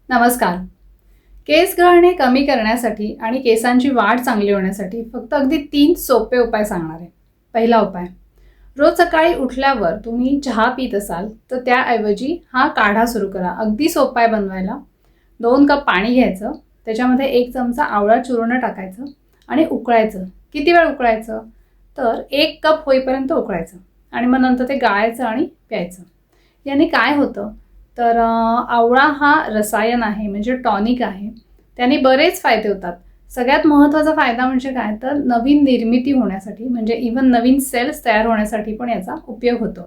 नमस्कार. केस गळणे कमी करण्यासाठी आणि केसांची वाढ चांगली होण्यासाठी फक्त अगदी 3 सोपे उपाय सांगणार आहे. पहिला उपाय, रोज सकाळी उठल्यावर तुम्ही चहा पीत असाल तर त्याऐवजी हा काढा सुरू करा. अगदी सोपा आहे बनवायला. 2 कप पाणी घ्यायचं, त्याच्यामध्ये 1 चमचा आवळा चूर्ण टाकायचं आणि उकळायचं. किती वेळ उकळायचं? तर 1 कप होईपर्यंत उकळायचं आणि मग नंतर ते गाळायचं आणि प्यायचं. याने काय होतं तर आवळा हा रसायन आहे, म्हणजे टॉनिक आहे. त्याने बरेच फायदे होतात. सगळ्यात महत्त्वाचा फायदा म्हणजे काय तर नवीन निर्मिती होण्यासाठी, म्हणजे इव्हन नवीन सेल्स तयार होण्यासाठी पण याचा उपयोग होतो.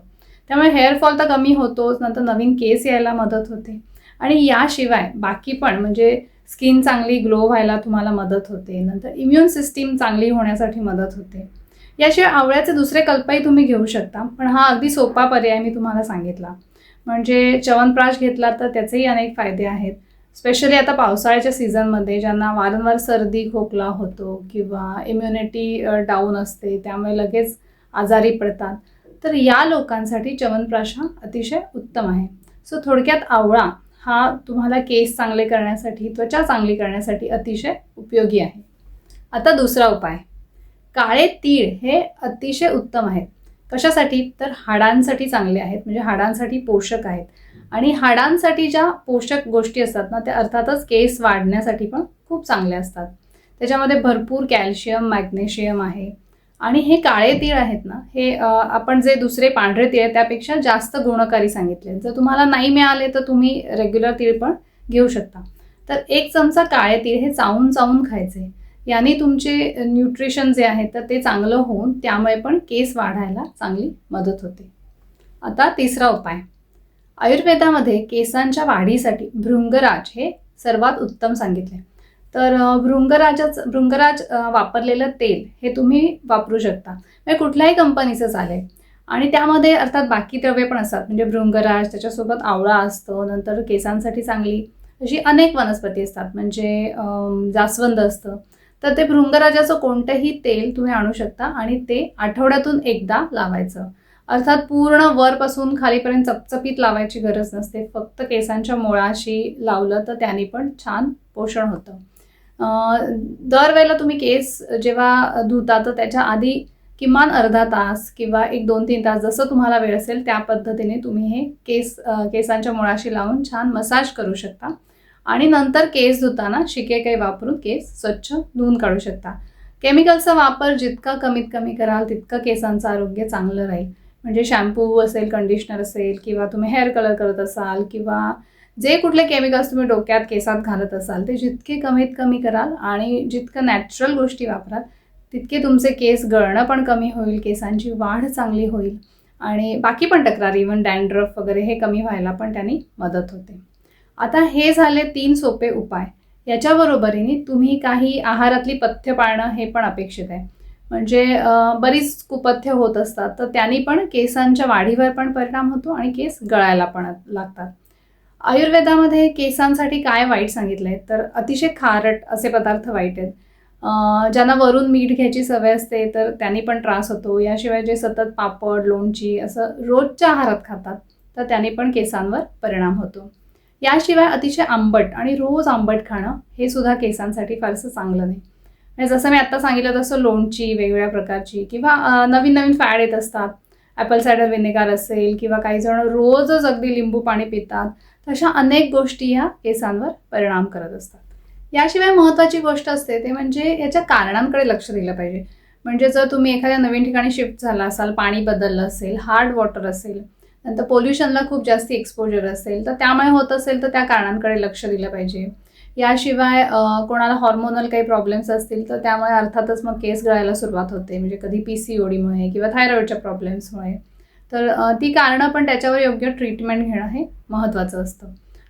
त्यामुळे हेअरफॉल तर कमी होतोच, नंतर नवीन केस यायला मदत होते आणि याशिवाय बाकी पण म्हणजे स्किन चांगली ग्लो व्हायला तुम्हाला मदत होते. नंतर इम्युन सिस्टीम चांगली होण्यासाठी मदत होते. याशिवाय आवळ्याचे दुसरे कल्पही तुम्ही घेऊ शकता, पण हा अगदी सोपा पर्याय मी तुम्हाला सांगितला. म्हणजे च्यवनप्राश घेतला तर त्याचेही अनेक फायदे आहेत. स्पेशली आता पावसाळ्याच्या सीझनमध्ये ज्यांना वारंवार सर्दी खोकला होतो किंवा इम्युनिटी डाऊन असते, त्यामुळे लगेच आजारी पडतात, तर या लोकांसाठी च्यवनप्राश हा अतिशय उत्तम आहे. सो थोडक्यात आवळा हा तुम्हाला केस चांगले करण्यासाठी, त्वचा चांगली करण्यासाठी अतिशय उपयोगी आहे. आता दुसरा उपाय, काळे तीळ हे अतिशय उत्तम आहेत. कशासाठी? तर हाडांसाठी चांगले आहेत, म्हणजे हाडांसाठी पोषक आहेत. आणि हाडांसाठी ज्या पोषक गोष्टी असतात ना, त्या अर्थातच केस वाढण्यासाठी पण खूप चांगल्या असतात. त्याच्यामध्ये भरपूर कॅल्शियम, मॅग्नेशियम आहे. आणि हे काळे तीळ आहेत ना, हे आपण जे दुसरे पांढरे तीळ आहेत त्यापेक्षा जास्त गुणकारी सांगितले. जर तुम्हाला नाही मिळाले तर तुम्ही रेग्युलर तीळ पण घेऊ शकता. तर 1 चमचा काळे तीळ हे चावून चावून खायचे. याने तुमचे न्यूट्रिशन जे आहे तर ते चांगलं होऊन त्यामुळे पण केस वाढायला चांगली मदत होते. आता तिसरा उपाय, आयुर्वेदामध्ये केसांच्या वाढीसाठी भृंगराज हे सर्वात उत्तम सांगितले. तर भृंगराज वापरलेलं तेल हे तुम्ही वापरू शकता. म्हणजे कुठल्याही कंपनीचं चालेल. आणि त्यामध्ये अर्थात बाकी द्रव्य पण असतात, म्हणजे भृंगराज, त्याच्यासोबत आवळा असतो, नंतर केसांसाठी चांगली अशी अनेक वनस्पती असतात, म्हणजे जास्वंद असतं. तर ते भृंगराजाचं कोणतंही तेल तुम्ही आणू शकता आणि ते आठवड्यातून एकदा लावायचं. अर्थात पूर्ण वरपासून खालीपर्यंत चपचपीत लावायची गरज नसते. फक्त केसांच्या मुळाशी लावलं तर त्याने पण छान पोषण होतं. दरवेळेला तुम्ही केस जेव्हा धुता तर त्याच्या आधी किमान अर्धा तास किंवा 1-2-3 तास जसं तुम्हाला वेळ असेल त्या पद्धतीने तुम्ही हे केसांच्या मुळाशी लावून छान मसाज करू शकता. आणि नंतर केस धुताना शिकेकाई वापरून केस स्वच्छ धुवून काढू शकता. केमिकलचा वापर जितका कमीत कमी कराल तितकं केसांचं आरोग्य चांगलं राहील. म्हणजे शॅम्पू असेल, कंडिशनर असेल किंवा तुम्ही हेअर कलर करत असाल किंवा जे कुठले केमिकल्स तुम्ही डोक्यात केसात घालत असाल ते जितके कमीत कमी कराल आणि जितकं नॅचरल गोष्टी वापराल तितके तुमचे केस गळणं पण कमी होईल, केसांची वाढ चांगली होईल आणि बाकी पण तक्रारी, इव्हन डॅन्ड्रफ वगैरे हे कमी व्हायला पण त्यांनी मदत होते. आता हे झाले 3 सोपे उपाय. याच्याबरोबरीने तुम्ही काही आहारातली पथ्य पाळणं हे पण अपेक्षित आहे. म्हणजे बरीच कुपथ्य होत असतात, तर त्यांनी पण केसांच्या वाढीवर पण परिणाम होतो आणि केस गळायला पण लागतात. आयुर्वेदामध्ये केसांसाठी काय वाईट सांगितलंय तर अतिशय खारट असे पदार्थ वाईट आहेत. ज्यांना वरून मीठ घ्यायची सवय असते तर त्यांनी पण त्रास होतो. याशिवाय जे सतत पापड, लोणची असं रोजच्या आहारात खातात तर त्यांनी पण केसांवर परिणाम होतो. याशिवाय अतिशय आंबट आणि रोज आंबट खाणं हे सुद्धा केसांसाठी फारसं चांगलं नाही. म्हणजे जसं मी आत्ता सांगितलं तसं लोणची वेगवेगळ्या प्रकारची किंवा नवीन नवीन फॅड येत असतात. ॲपल सायडर व्हिनेगर असेल किंवा काही जण रोजच अगदी लिंबू पाणी पितात. तशा अनेक गोष्टी ह्या केसांवर परिणाम करत असतात. याशिवाय महत्त्वाची गोष्ट असते ते म्हणजे याच्या कारणांकडे लक्ष दिलं पाहिजे. म्हणजे जर तुम्ही एखाद्या नवीन ठिकाणी शिफ्ट झाला असाल, पाणी बदललं असेल, हार्ड वॉटर असेल, नंतर पोल्युशनला खूप जास्त एक्सपोजर असेल तर त्यामुळे होत असेल तर त्या कारणांकडे लक्ष दिलं पाहिजे. याशिवाय कोणाला हॉर्मोनल काही प्रॉब्लेम्स असतील तर त्यामुळे अर्थातच मग केस गळायला सुरुवात होते, म्हणजे कधी PCODमुळे किंवा थायरॉईडच्या प्रॉब्लेम्समुळे. तर ती कारणं पण त्याच्यावर योग्य ट्रीटमेंट घेणं हे महत्त्वाचं असतं.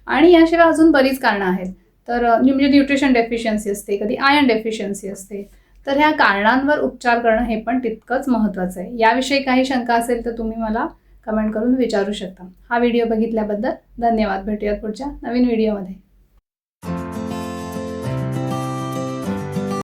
आणि याशिवाय अजून बरीच कारणं आहेत. तर म्हणजे न्यूट्रिशन डेफिशियन्सी असते, कधी आयर्न डेफिशियन्सी असते. तर ह्या कारणांवर उपचार करणं हे पण तितकंच महत्त्वाचं आहे. याविषयी काही शंका असेल तर तुम्ही मला कमेंट करून विचारू शकता. हा व्हिडिओ बघितल्याबद्दल धन्यवाद. भेटूयात पुढच्या नवीन व्हिडिओमध्ये.